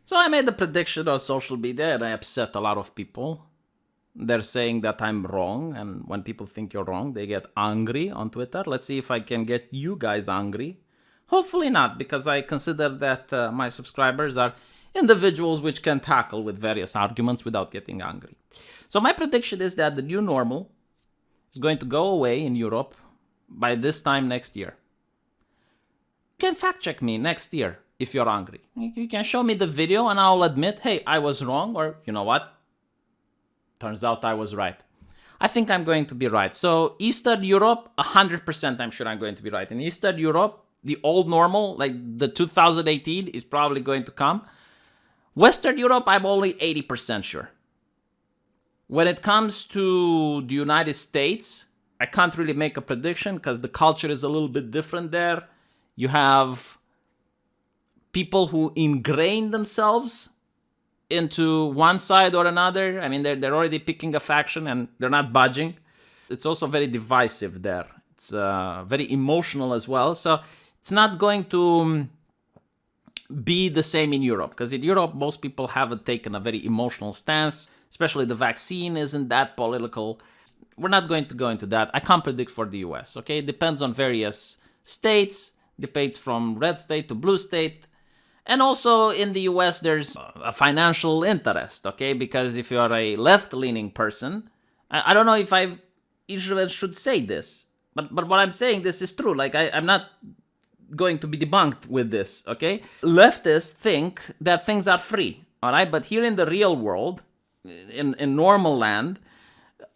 So I made a prediction on social media and I upset a lot of people. They're saying that I'm wrong, and when people think you're wrong, they get angry on Twitter. Let's see if I can get you guys angry. Hopefully not, because I consider that my subscribers are individuals which can tackle with various arguments without getting angry. So my prediction is that the new normal is going to go away in Europe by this time next year. You can fact check me next year if you're angry. You can show me the video and I'll admit, hey, I was wrong, or you know what? Turns out I was right. I think I'm going to be right. So Eastern Europe, 100% I'm sure I'm going to be right. In Eastern Europe, the old normal, like the 2018, is probably going to come. Western Europe, I'm only 80% sure. When it comes to the United States, I can't really make a prediction because the culture is a little bit different there. You have people who ingrain themselves into one side or another. I mean, they're already picking a faction and they're not budging. It's also very divisive there. It's very emotional as well. So it's not going to be the same in Europe, because in Europe, most people haven't taken a very emotional stance, especially the vaccine isn't that political. We're not going to go into that. I can't predict for the US, okay? It depends on various states, depends from red state to blue state. And also in the US, there's a financial interest, okay? Because if you're a left-leaning person, I don't know if I even should say this, but what I'm saying, this is true. Like, I'm not going to be debunked with this, okay? Leftists think that things are free, all right? But here in the real world, in normal land,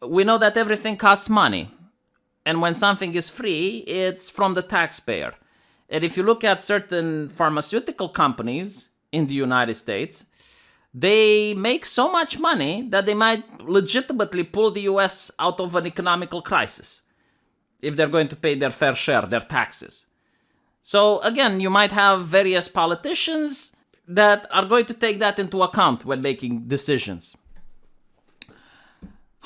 we know that everything costs money. And when something is free, it's from the taxpayer. And if you look at certain pharmaceutical companies in the United States, they make so much money that they might legitimately pull the US out of an economical crisis if they're going to pay their fair share, their taxes. So again, you might have various politicians that are going to take that into account when making decisions.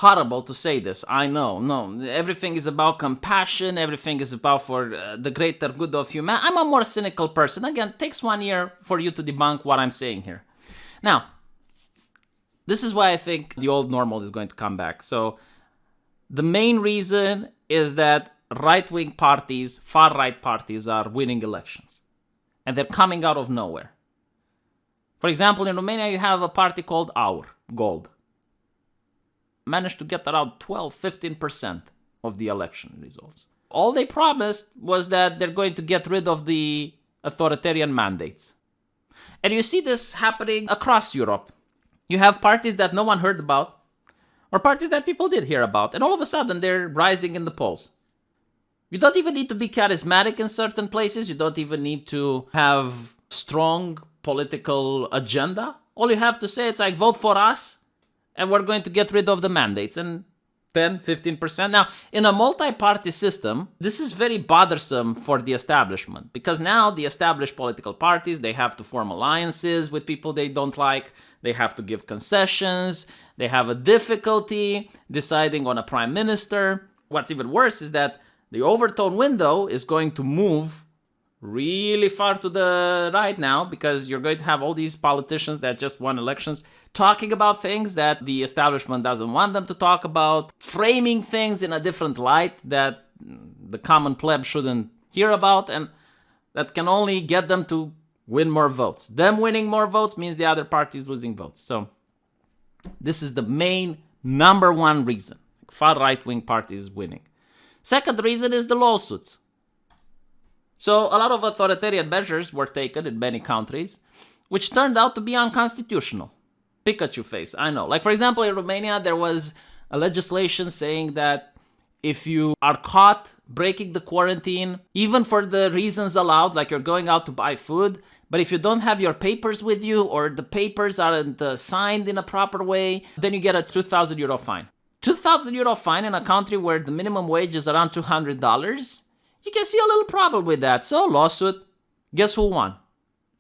Horrible to say this, I know. No, everything is about compassion. Everything is about for the greater good of humanity. I'm a more cynical person. Again, it takes 1 year for you to debunk what I'm saying here. Now, this is why I think the old normal is going to come back. So the main reason is that right-wing parties, far-right parties are winning elections. And they're coming out of nowhere. For example, in Romania, you have a party called Aur, Gold. Managed to get around 12-15% of the election results. All they promised was that they're going to get rid of the authoritarian mandates. And you see this happening across Europe. You have parties that no one heard about, or parties that people did hear about, and all of a sudden they're rising in the polls. You don't even need to be charismatic in certain places. You don't even need to have strong political agenda. All you have to say is like, vote for us, and we're going to get rid of the mandates. And 10-15%. Now, in a multi-party system, this is very bothersome for the establishment, because now the established political parties, they have to form alliances with people they don't like. They have to give concessions. They have a difficulty deciding on a prime minister. What's even worse is that the overtone window is going to move really far to the right now, because you're going to have all these politicians that just won elections talking about things that the establishment doesn't want them to talk about, framing things in a different light that the common pleb shouldn't hear about, and that can only get them to win more votes. Them winning more votes means the other party is losing votes. So this is the main number one reason. Far right-wing parties winning. Second reason is the lawsuits. So a lot of authoritarian measures were taken in many countries, which turned out to be unconstitutional. Pikachu face, I know. Like, for example, in Romania, there was a legislation saying that if you are caught breaking the quarantine, even for the reasons allowed, like you're going out to buy food, but if you don't have your papers with you, or the papers aren't signed in a proper way, then you get a 2,000 euro fine. 2,000 euro fine in a country where the minimum wage is around $200? You can see a little problem with that. So, lawsuit. Guess who won?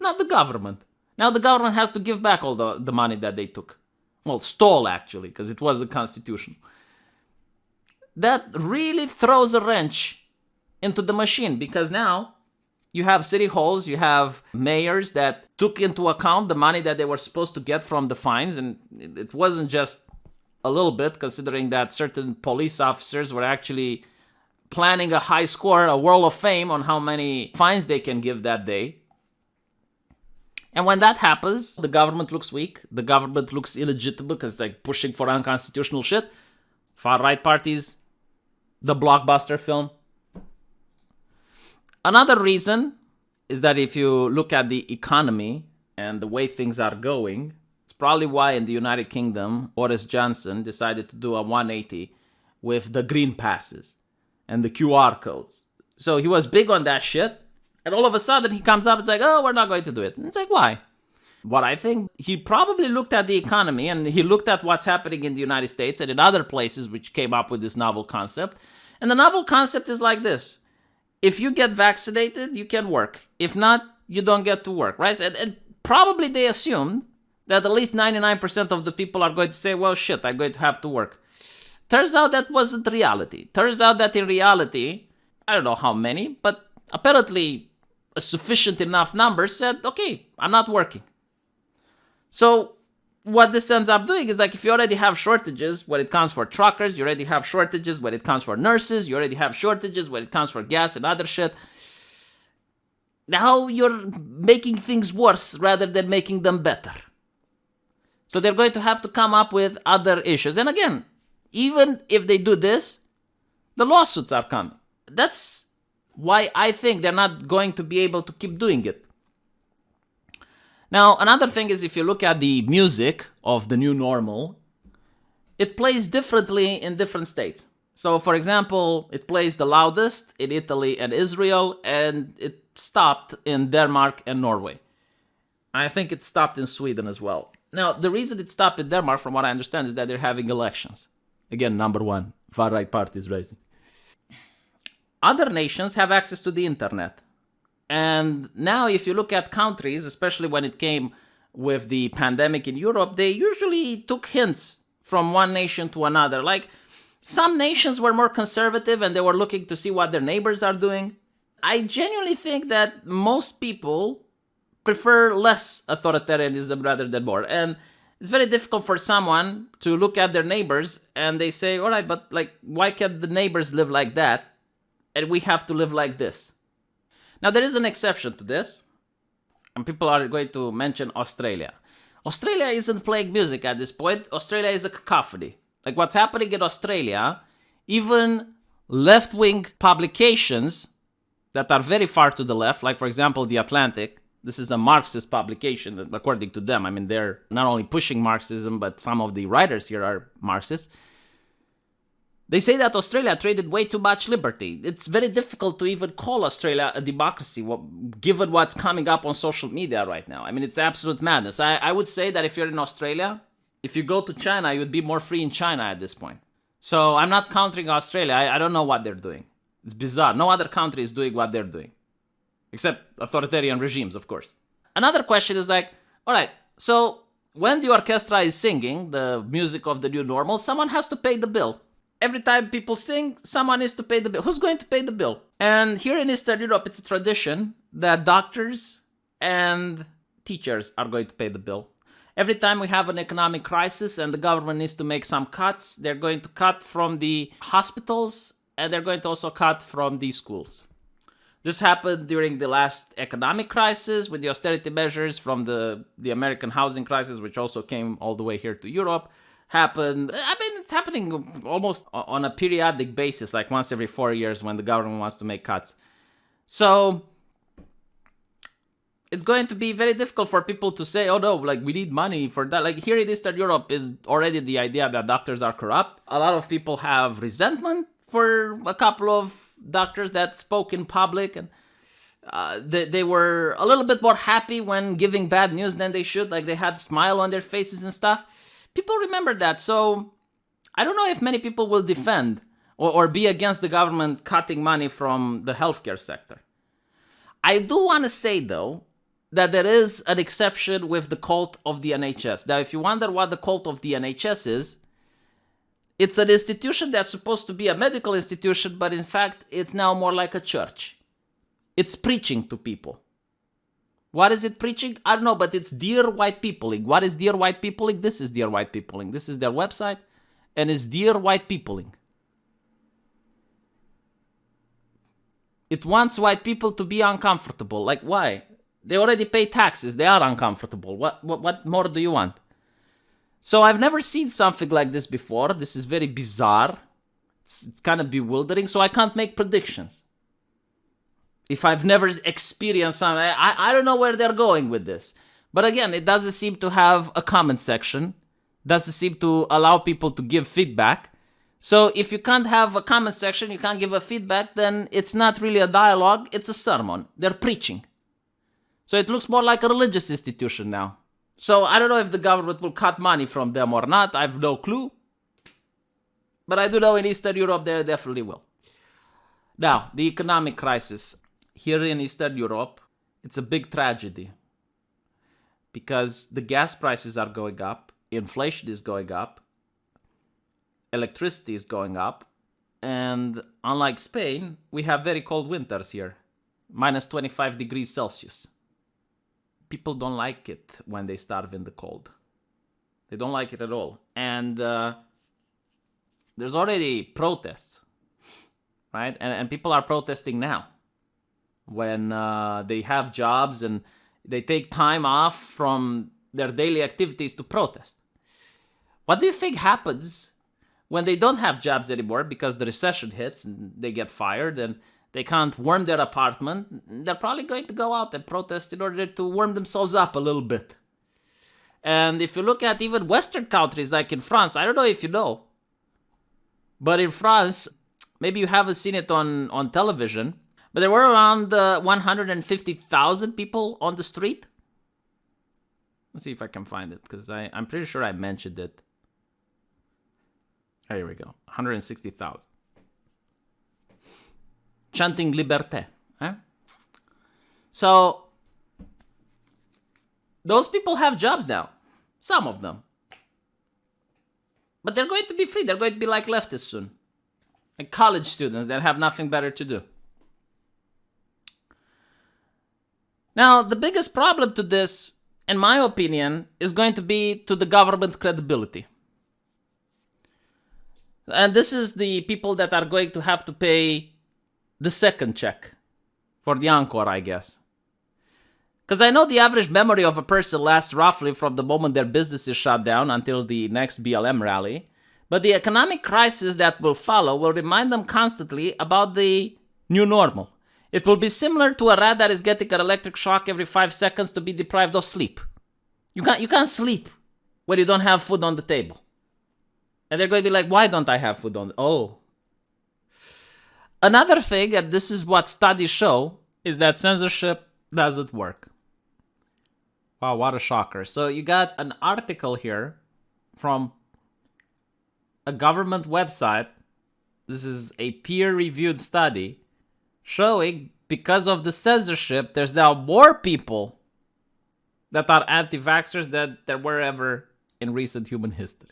Not the government. Now the government has to give back all the money that they took. Well, stole actually, because it wasn't constitutional. That really throws a wrench into the machine, because now You have city halls, you have mayors that took into account the money that they were supposed to get from the fines, and it wasn't just a little bit, considering that certain police officers were actually planning a high score, a wall of fame on how many fines they can give that day. And when that happens, the government looks weak, the government looks illegitimate because it's like pushing for unconstitutional shit. Far-right parties, the blockbuster film. Another reason is that if you look at the economy and the way things are going, it's probably why in the United Kingdom, Boris Johnson decided to do a 180 with the green passes and the QR codes. So he was big on that shit. And all of a sudden he comes up, it's like, oh, we're not going to do it. And it's like, why? What I think, he probably looked at the economy and he looked at what's happening in the United States and in other places which came up with this novel concept. And the novel concept is like this. If you get vaccinated, you can work. If not, you don't get to work, right? And probably they assumed that at least 99% of the people are going to say, well, shit, I'm going to have to work. Turns out that wasn't reality. Turns out that in reality, I don't know how many, but apparently a sufficient enough number said, okay, I'm not working. So what this ends up doing is like if you already have shortages when it comes for truckers, you already have shortages when it comes for nurses, you already have shortages when it comes for gas and other shit. Now you're making things worse rather than making them better. So they're going to have to come up with other issues. And again, even if they do this, the lawsuits are coming. That's why I think they're not going to be able to keep doing it. Now, another thing is if you look at the music of the new normal, it plays differently in different states. So, for example, it plays the loudest in Italy and Israel, and it stopped in Denmark and Norway. I think it stopped in Sweden as well. Now, the reason it stopped in Denmark, from what I understand, is that they're having elections. Again, number one, far-right parties rising. Other nations have access to the internet. And now if you look at countries, especially when it came with the pandemic in Europe, they usually took hints from one nation to another. Like some nations were more conservative and they were looking to see what their neighbors are doing. I genuinely think that most people prefer less authoritarianism rather than more. And it's very difficult for someone to look at their neighbors and they say, all right, but like, why can't the neighbors live like that and we have to live like this? Now, there is an exception to this, and people are going to mention Australia. Australia isn't playing music at this point. Australia is a cacophony. Like what's happening in Australia, even left-wing publications that are very far to the left, like for example, The Atlantic, this is a Marxist publication, according to them. I mean, they're not only pushing Marxism, but some of the writers here are Marxists. They say that Australia traded way too much liberty. It's very difficult to even call Australia a democracy, given what's coming up on social media right now. I mean, it's absolute madness. I would say that if you're in Australia, if you go to China, you would be more free in China at this point. So I'm not countering Australia. I don't know what they're doing. It's bizarre. No other country is doing what they're doing. Except authoritarian regimes, of course. Another question is like, all right, so when the orchestra is singing the music of the new normal, someone has to pay the bill. Every time people sing, someone is to pay the bill. Who's going to pay the bill? And here in Eastern Europe, it's a tradition that doctors and teachers are going to pay the bill. Every time we have an economic crisis and the government needs to make some cuts, they're going to cut from the hospitals and they're going to also cut from the schools. This happened during the last economic crisis with the austerity measures from the American housing crisis, which also came all the way here to Europe. Happened. I mean, it's happening almost on a periodic basis, like once every 4 years when the government wants to make cuts. So it's going to be very difficult for people to say, oh no, like we need money for that. Like here in Eastern Europe is already the idea that doctors are corrupt. A lot of people have resentment for a couple of doctors that spoke in public, and they were a little bit more happy when giving bad news than they should. Like they had a smile on their faces and stuff. People remember that, so I don't know if many people will defend or be against the government cutting money from the healthcare sector. I do want to say, though, that there is an exception with the cult of the NHS. Now, if you wonder what the cult of the NHS is, it's an institution that's supposed to be a medical institution, but in fact, it's now more like a church. It's preaching to people. What is it preaching? I don't know, but it's Dear White Peopling. What is Dear White Peopling? This is Dear White Peopling. This is their website, and it's Dear White Peopling. It wants white people to be uncomfortable. Like, why? They already pay taxes. They are uncomfortable. What more do you want? So I've never seen something like this before. This is very bizarre. It's kind of bewildering, so I can't make predictions. If I've never experienced something, I don't know where they're going with this. But again, it doesn't seem to have a comment section. Doesn't seem to allow people to give feedback. So if you can't have a comment section, you can't give a feedback, then it's not really a dialogue, it's a sermon. They're preaching. So it looks more like a religious institution now. So I don't know if the government will cut money from them or not. I have no clue. But I do know in Eastern Europe they definitely will. Now, the economic crisis. Here in Eastern Europe, it's a big tragedy. Because the gas prices are going up, inflation is going up, electricity is going up, and unlike Spain, we have very cold winters here. Minus 25 degrees Celsius. People don't like it when they starve in the cold. They don't like it at all. And there's already protests, right? And people are protesting now when they have jobs and they take time off from their daily activities to protest. What do you think happens when they don't have jobs anymore because the recession hits and they get fired and they can't warm their apartment? They're probably going to go out and protest in order to warm themselves up a little bit. And if you look at even Western countries like in France, I don't know if you know, but in France, maybe you haven't seen it on television, but there were around 150,000 people on the street. Let's see if I can find it, because I'm pretty sure I mentioned it. Here we go, 160,000. Chanting liberté. Eh? So, those people have jobs now. Some of them. But they're going to be free. They're going to be like leftists soon. Like college students that have nothing better to do. Now, the biggest problem to this, in my opinion, is going to be to the government's credibility. And this is the people that are going to have to pay the second check for the encore, I guess. Because I know the average memory of a person lasts roughly from the moment their business is shut down until the next BLM rally. But the economic crisis that will follow will remind them constantly about the new normal. It will be similar to a rat that is getting an electric shock every 5 seconds to be deprived of sleep. You can't sleep when you don't have food on the table. And they're going to be like, why don't I have food on the... Oh. Another thing, and this is what studies show, is that censorship doesn't work. Wow, what a shocker. So you got an article here from a government website. This is a peer-reviewed study showing because of the censorship, there's now more people that are anti-vaxxers than there were ever in recent human history.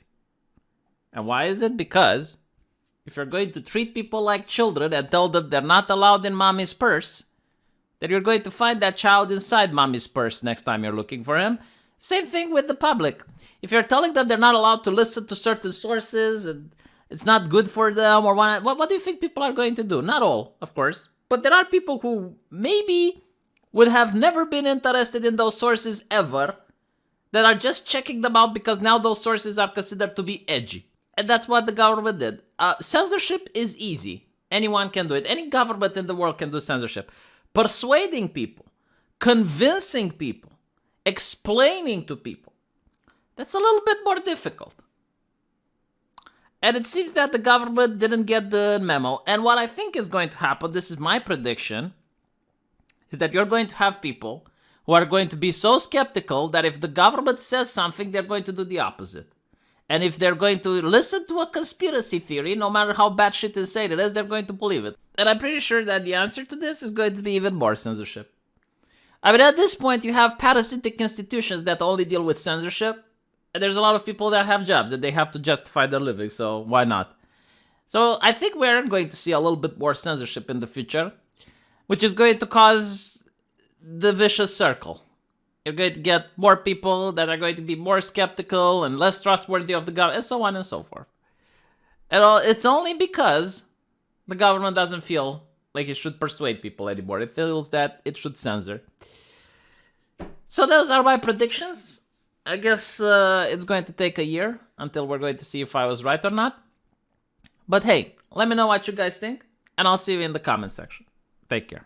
And why is it? Because if you're going to treat people like children and tell them they're not allowed in mommy's purse, then you're going to find that child inside mommy's purse next time you're looking for him. Same thing with the public. If you're telling them they're not allowed to listen to certain sources and it's not good for them or what do you think people are going to do? Not all, of course. But there are people who maybe would have never been interested in those sources ever that are just checking them out because now those sources are considered to be edgy. And that's what the government did. Censorship is easy. Anyone can do it. Any government in the world can do censorship. Persuading people, convincing people, explaining to people, that's a little bit more difficult. And it seems that the government didn't get the memo. And what I think is going to happen, this is my prediction, is that you're going to have people who are going to be so skeptical that if the government says something, they're going to do the opposite. And if they're going to listen to a conspiracy theory, no matter how batshit insane it is, they're going to believe it. And I'm pretty sure that the answer to this is going to be even more censorship. I mean, at this point, you have parasitic institutions that only deal with censorship. And there's a lot of people that have jobs and they have to justify their living, so why not? So I think we're going to see a little bit more censorship in the future. which is going to cause the vicious circle. You're going to get more people that are going to be more skeptical and less trustworthy of the government, and so on and so forth. And it's only because the government doesn't feel like it should persuade people anymore. It feels that it should censor. So those are my predictions. I guess it's going to take a year until we're going to see if I was right or not. But hey, let me know what you guys think, and I'll see you in the comment section. Take care.